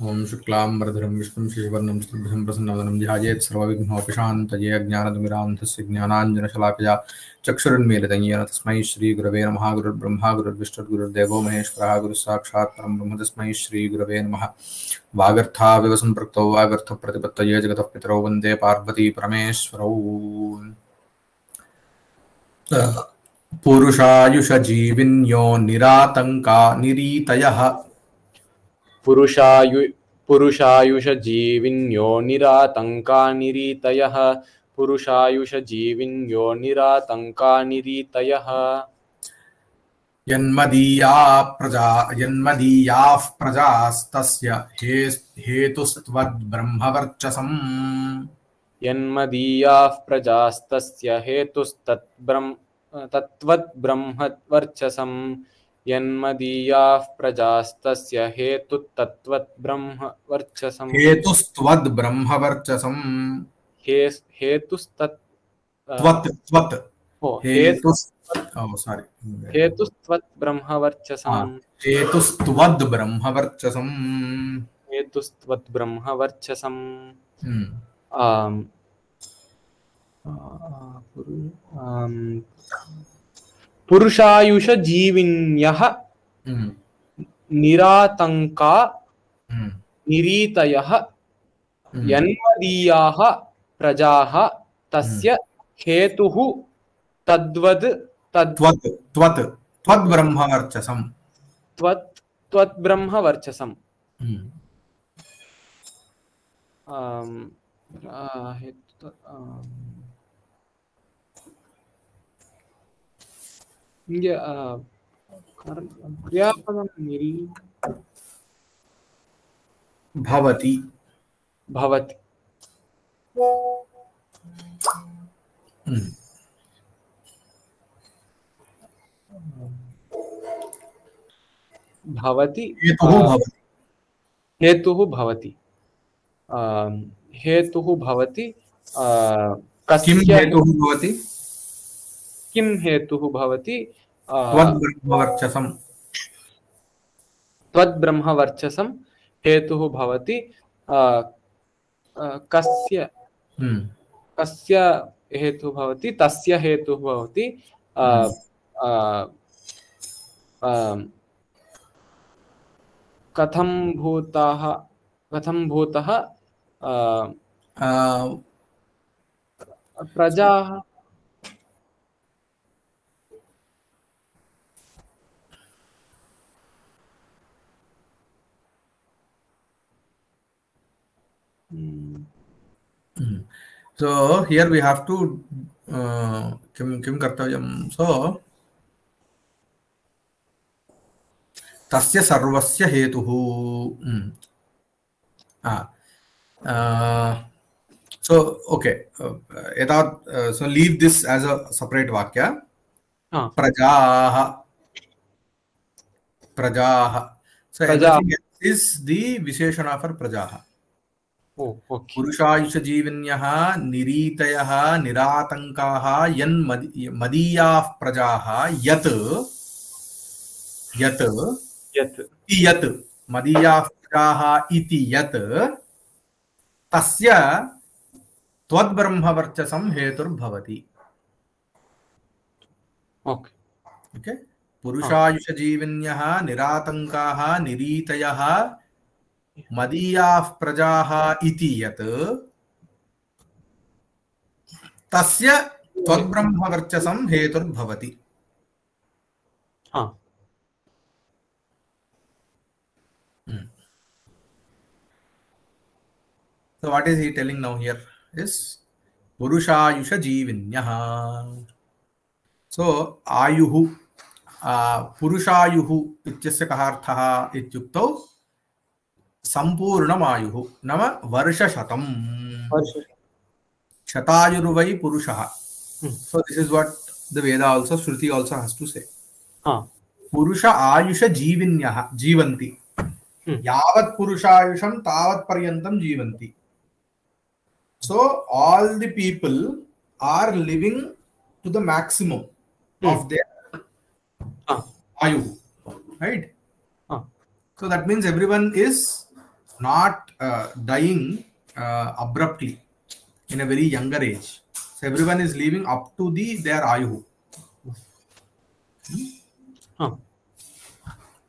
ओम शुक्लांबरधरं विष्णुं शशिवर्णं चतुर्भुजं प्रसन्नवदनं ध्यायेत् सर्वविघ्नोपशान्तये ज्ञानतिमिरान्धस्य ज्ञानाञ्जनशलाकया चक्षुरुन्मीलितं येन तस्मै श्रीगुरवे नमः। गुरुर्ब्रह्मा गुरुर्विष्णुर्गुरुर्देवो महेश्वरः गुरुस्साक्षात् परं ब्रह्म तस्मै श्रीगुरवे नमः। वागर्थाविव सम्पृक्तौ वागर्थप्रतिपत्तये जगतः पितरौ वन्दे पार्वती परमेश्वरौ। पुरुषायुषजीविन्यो निरातङ्का निरीतयः पुरुषायुषजीविन्यो निरातङ्का निरीतयः पुरुषायुषजीविन्यो निरातङ्का निरीतयः यन्मदीयाः प्रजास्तस्य हेतुस्त्वद्ब्रह्मवर्चसम् यन्मदीयाः प्रजास्तस्य हेतुस्तत्त्वद्ब्रह्मवर्चसम् यन्मदीयाः प्रजास्तस्य हेतुस्तत्त्वद्ब्रह्मवर्चसम् पुरुषायुषजीविन्यः निरातङ्का निरीतयः यन्मदीयाः प्रजाः तस्य हेतुः त्वद्ब्रह्मवर्चसम् त्वद्ब्रह्मवर्चसम् क्रियापदं भवति भवति भवति हेतुः भवति हेतुः भवति किं हेतुः भवति किं हेतुः भवति त्वद्ब्रह्मवर्चसं हेतुः भवति कस्य हेतुः भवति तस्य हेतुः भवति कथं भूतः प्रजाः So here we have to kim kartavyam. So tasya sarvasya hetuhu. So okay, so leave this as a separate vakya. Prajaha. So everything is the visheshana for prajaha. Okay. पुरुषायुषजीविन्यः निरीतयः निरातङ्काः यन्मदीयाः प्रजाः यत् मदीयाः प्रजाः इति यत् तस्य त्वद्ब्रह्मवर्चसं हेतुर्भवति. ओके पुरुषायुषजीविन्यः निरातङ्काः निरीतयः मदीयाः प्रजाः इति यत् तस्य त्वद्ब्रह्मवर्चसं हेतुर्भवति. So what is he telling now here is Purushayusha Jivinyah. So Ayuhu Purushayuhu ityasya kaharthaha ityuktau Sampurnamayu nama Varshashatam. Shatayurvai Purushaha. So this is what the Veda also, Shruti also has to say. Purusha Ayusha Jivinyah Jivanti. Yavat Purushayusham Tavat Paryantam Jivanti. So all the people are living to the maximum of their Ayu. Right? So that means everyone is not dying abruptly in a very younger age. So everyone is living up to their ayuhu.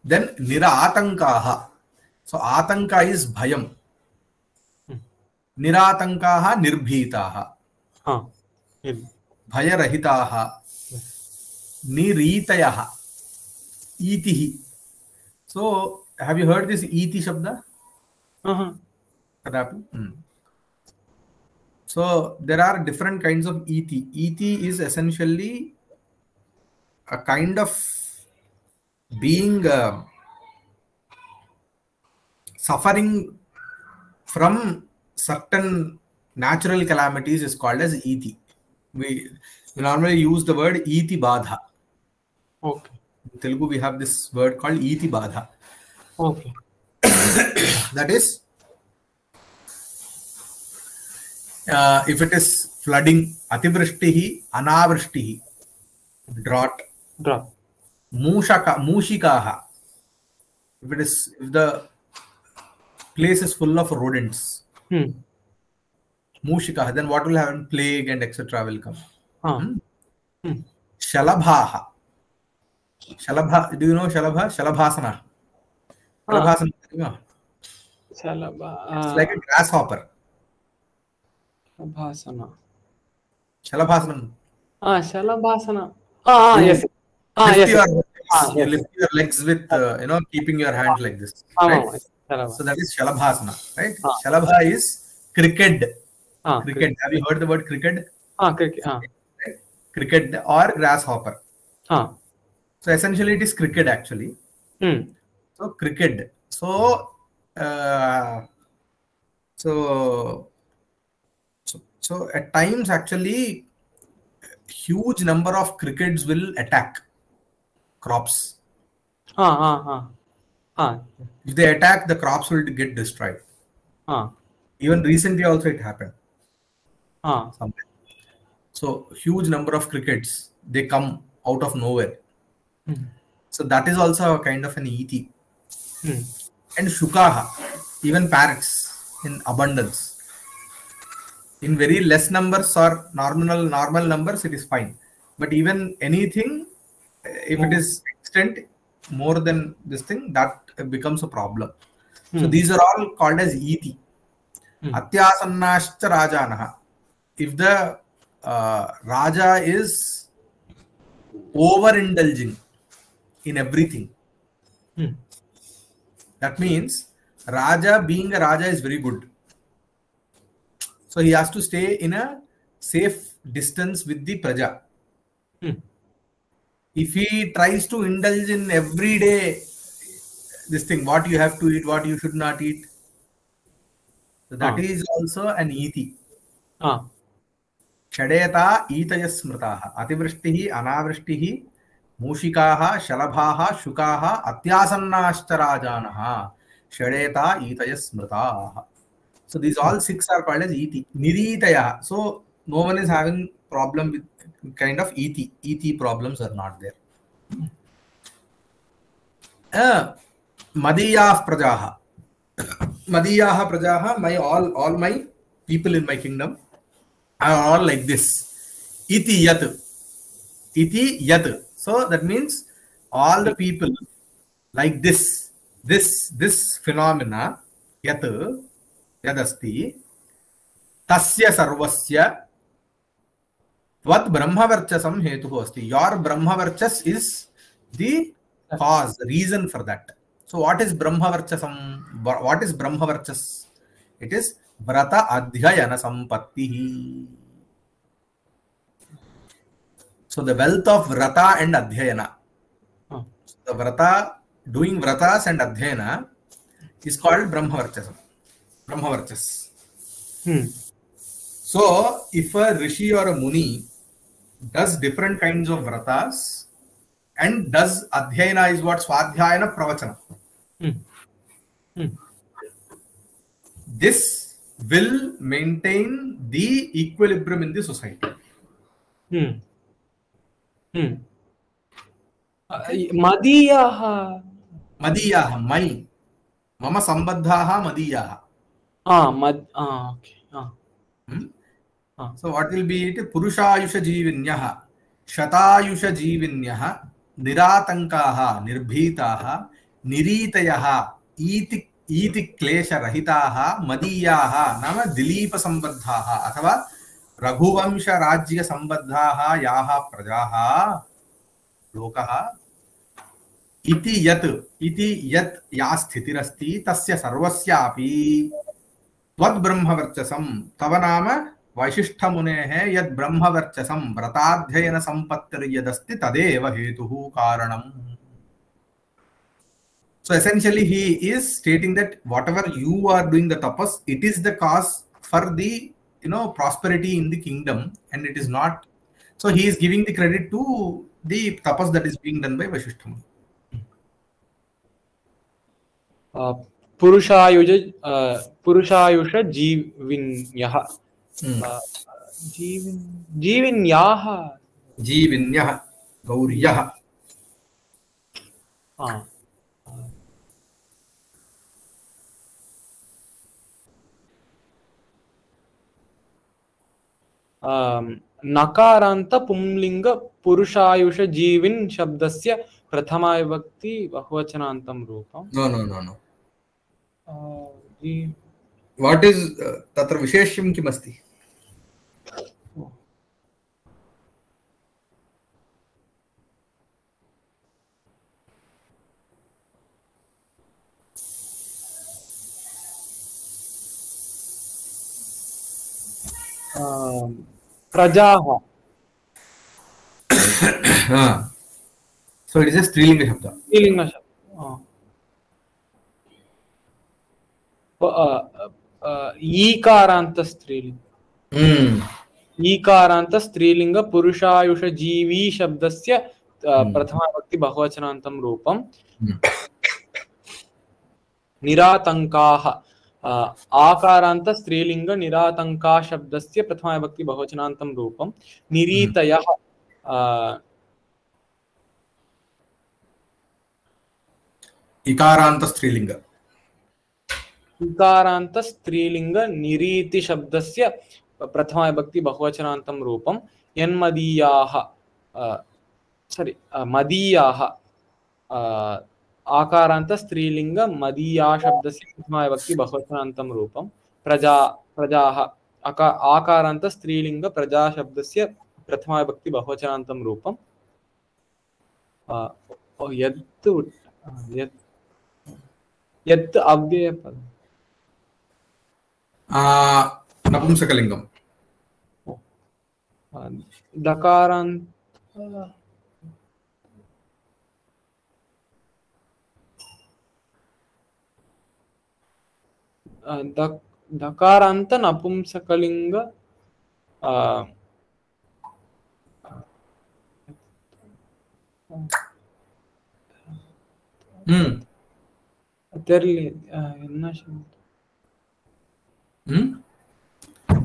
Then niratankaha. So atanka is bhayam. Niratankaha nirbhitaha. Bhayarahitaha. Niritayah. Itihi. So have you heard this iti shabda? So there are different kinds of iti. Iti is essentially a kind of being suffering from certain natural calamities is called as iti. We normally use the word iti badha. Okay. In Telugu we have this word called iti badha. Okay. That is, if it is flooding, ativrishtihi, anavrishtihi, drought. Mushikaha. If the place is full of rodents, Mushikaha, then what will happen? Plague and etc. will come. Shalabhaha. Shalabha, do you know Shalabha? Shalabhasana. Shalabhasana. It's like a grasshopper. Shalabhasana. Shalabhasana. Yes. You lift your legs with, keeping your hand like this. Right? So that is Shalabhasana, right? Shalabha is cricket. Cricket. Have you heard the word cricket? Cricket. Right? Cricket or grasshopper. So essentially it is cricket actually. So cricket. So at times actually huge number of crickets will attack crops. If they attack, the crops will get destroyed. Even recently also it happened. So huge number of crickets, they come out of nowhere. So that is also a kind of an iti. And shukaha, even parrots in abundance. In very less numbers or normal numbers, it is fine. But even anything, if it is extent more than this thing, that becomes a problem. So these are all called as iti. Atyasannascha rajanaha. If the raja is overindulging in everything, that means raja, being a raja, is very good. So he has to stay in a safe distance with the praja. If he tries to indulge in every day this thing, what you have to eat, what you should not eat, so that is also an iti. Shadeta itaya smritaha. Ativrishtihi, anavrishtihi, mushikaha, shalabhaha, shukaha, atyasannascha rajanaha. Shadeta itaya smritaha. So these all 6 are called as iti. Niritaya. So no one is having problem with kind of iti. Iti problems are not there. Madiyah prajaha. Madiyah prajaha. All my people in my kingdom are all like this. Iti yat. Iti yat. So that means all the people like this phenomena yat. Yadasti tasya sarvasya tvat brahmavarchasam hetuhu asti. Your brahmavarchas is the cause, reason for that. So what is brahmavarchasam? What is brahmavarchas? It is vrata adhyayana sampattihi. So the wealth of vrata and adhyayana. The vrata, doing vratas and adhyayana is called brahmavarchasam. Brahmavarchas. So if a rishi or a muni does different kinds of vratas and does adhyayana, is what swadhyayana pravachana. This will maintain the equilibrium in the society. Madiyaha. Madiyaha, मम सम्बद्धाः मदीयाः. Okay. So what will be it? पुरुषायुष जीविन्यः शतायुष जीविन्यः निरातंकाः निर्भीताः निरीतयः ईति क्लेशरहिताः मदीयाः नाम दिलीप संबद्धाः अथवा रघुवंश राज्य संबद्धाः याः प्रजाः लोकः इति यत् या स्थितिरस्ति तस्य सर्वस्यापि त्वद्ब्रह्मवर्चसं तव नाम वैशिष्ठमुनेः यद् ब्रह्मवर्चसं व्रताध्ययन संपत्तिर्यदस्ति तदेव हेतुः कारणम्. So essentially he is stating that whatever you are doing the tapas, it is the cause for the prosperity in the kingdom, and it is not. So he is giving the credit to the tapas that is being done by Vasishtha. पुरुषायुष जीविन्यः जीविन्यः गौर्यः नकारांत पुंलिंग पुरुषायुष जीविन् शब्दस्य प्रथमा विभक्ति बहुवचनान्तं रूपम्. No. What is तत्र विशेष्यं किमस्ति? प्रजाः. So it is a स्त्रीलिंग शब्द. स्त्रीलिंग शब्द. ईकारांत स्त्रीलिंग. ईकारांत स्त्रीलिंग पुरुषायुष जीवी शब्दस्य प्रथमा विभक्ति बहुवचनान्तं रूपम्. निरातंकाः आकारांत स्त्रीलिंग निरातंका शब्दस्य प्रथमा विभक्ति बहुवचनान्तं रूपम्. निरीतयः इकारांत स्त्रीलिंग. इकारांत स्त्रीलिंग निरीति शब्दस्य प्रथमा विभक्ति बहुवचनान्तं रूपम्. यन्मदीयाः मदीयाः आकारांत स्त्रीलिंग मदीया शब्दस्य प्रथमा विभक्ति बहुवचनान्तं रूपम्. प्रजाः आकारांत स्त्रीलिंग प्रजा शब्दस्य प्रथमा विभक्ति बहुवचनान्तं रूपम्. यत् अव्ययपदम्. नपुंसकलिंगम. दकारांत दकारांत नपुंसकलिंग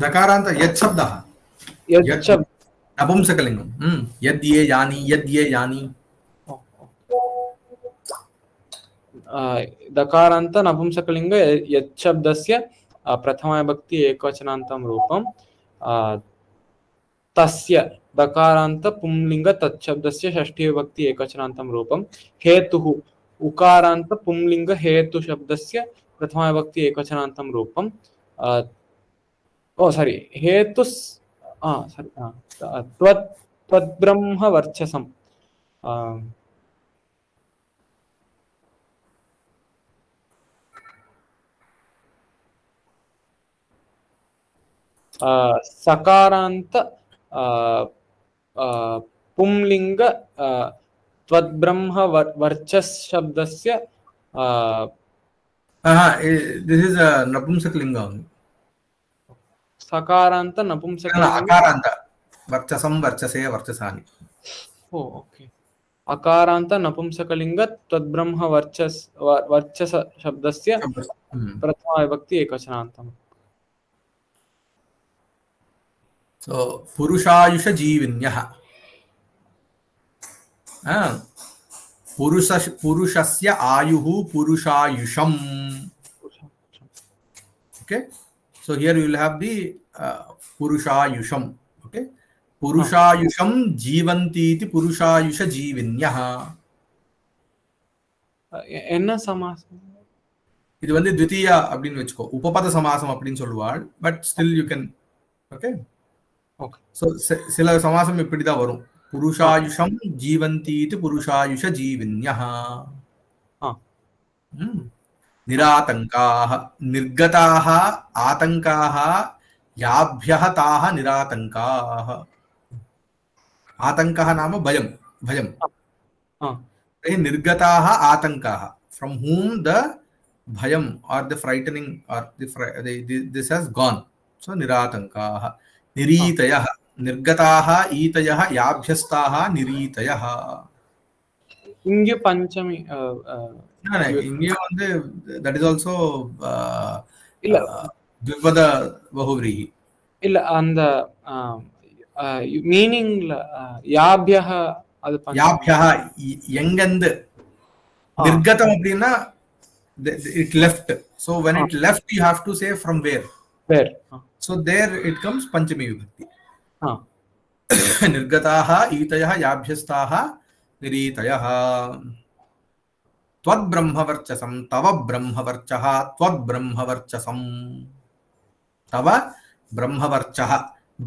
दकारांत यत् शब्दः नपुंसकलिंगम्. यद्ये यानि दकारांत नपुंसकलिंग यत् शब्दस्य प्रथमा विभक्ति एकवचनान्तं रूपम्. तस्य दकारांत पुंलिंग तत् शब्दस्य षष्ठी विभक्ति एकवचनान्तं रूपम्. हेतुः उकारांत पुंलिंग हेतु शब्दस्य प्रथमा विभक्ति एकवचनान्तं रूपम्. हेतुस् त्वद्ब्रह्म वर्चसं सकारांत पुंलिंग त्वद्ब्रह्म वर्चस् शब्दस्य this is a नपुंसकलिंग. सकारांत नपुंसकलिंग अकारांत वर्चसं वर्चसे वर्चसानि. ओके. अकारांत नपुंसकलिंग तद्ब्रह्म वर्चस शब्दस्य प्रथमा विभक्ति एकवचनान्तं. So पुरुषायुष जीविन्यः पुरुषस्य आयुः पुरुषायुषम् Okay, so here you will have the Purushayusham. Okay, Purushayusham Jivanti iti Purushayusha Jivinyah. என்ன சமாசம்? இது வந்து த்விதீயா அப்படின்னு வெச்சுக்கோ, உபபத சமாசம் அப்படின்னு சொல்லுவாள். But still you can. Okay, okay. So சில சமாசம் இப்படி தான் வரும். புருஷாயுஷம் ஜீவந்தீதி புருஷாயுஷ ஜீவின்யः. நிராதங்காः నిర్గతాः ఆతంకాः యాభ్యः తాः నిరాతంకాः. ఆతంకः నామ భయం, భయం. నిర్గతాः ఆతంకాः, from whom the bhayam or the frightening or this has gone. So niratankaah. Niritayah nirgataah itayah yabhyastah niritayah. இங்க பஞ்சமி இங்க வந்து that is also இல்ல த்விபத பஹுவ்ரீஹி. இல்ல அந்த மீனிங்ல யாப்யஹ அது யாப்யஹ எங்கந்து. நிர்கதம் அப்படினா it left, so when it left you have to say from where. So there it comes panchami vibhakti. Nirgataah itayah yabhyastah niritayah. Tvad brahmavarchasam tava brahmavarchah tvad brahmavarchasam. Tava brahmavarchah,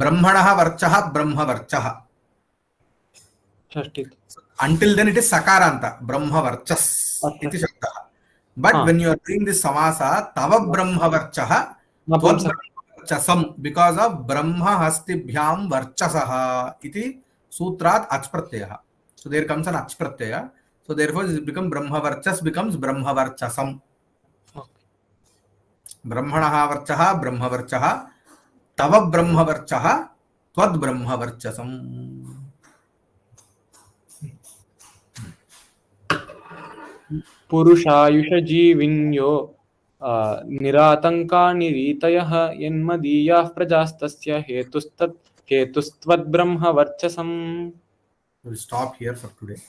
brahmanah varchah brahmavarchah. Until then it is sakaranta, brahmavarchas iti shabdah. But when you are doing this samasa, tava brahmavarchah tvad brahmavarchasam, because of brahma hastibhyam varchasah iti sutrat ach pratyaya. So there comes an ach pratyaya. So therefore it becomes brahmavarchas becomes brahmavarchasam. Brahmanah varchah brahmavarchah tava brahmavarchah tvad brahmavarchasam. पुरुषायुष जीविन्यो निरातंका निरीतयः यन्मदीयाः प्रजास्तस्य हेतुस्त्वद्ब्रह्मवर्चसम्. We'll stop here for today.